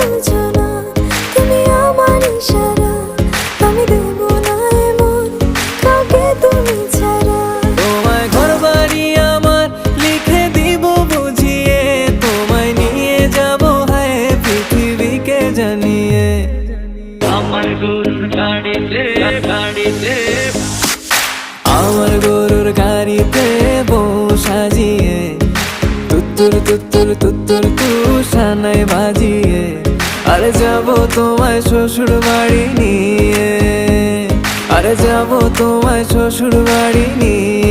বুঝো না, তুমি আমার ইশারা, আমি দেব না এমন কাউকে তুমি ছাড়া। তোমায় ঘরবাড়ি আমার লিখে দিব বুঝিয়ে, তোমায় নিয়ে যাব হায় পৃথিবীকে জানিয়ে। আমার গরুর গাড়িতে গাড়িতে আমার গরুর গাড়িতে বউ সাজিয়ে, তুত্তুর তুত্তুর তুত্তুর তুষানায় বাজিয়ে, আরে যাব তোমায় শ্বশুর বাড়ি নিয়ে, আরে যাব তোমায় শ্বশুর বাড়ি নিয়ে।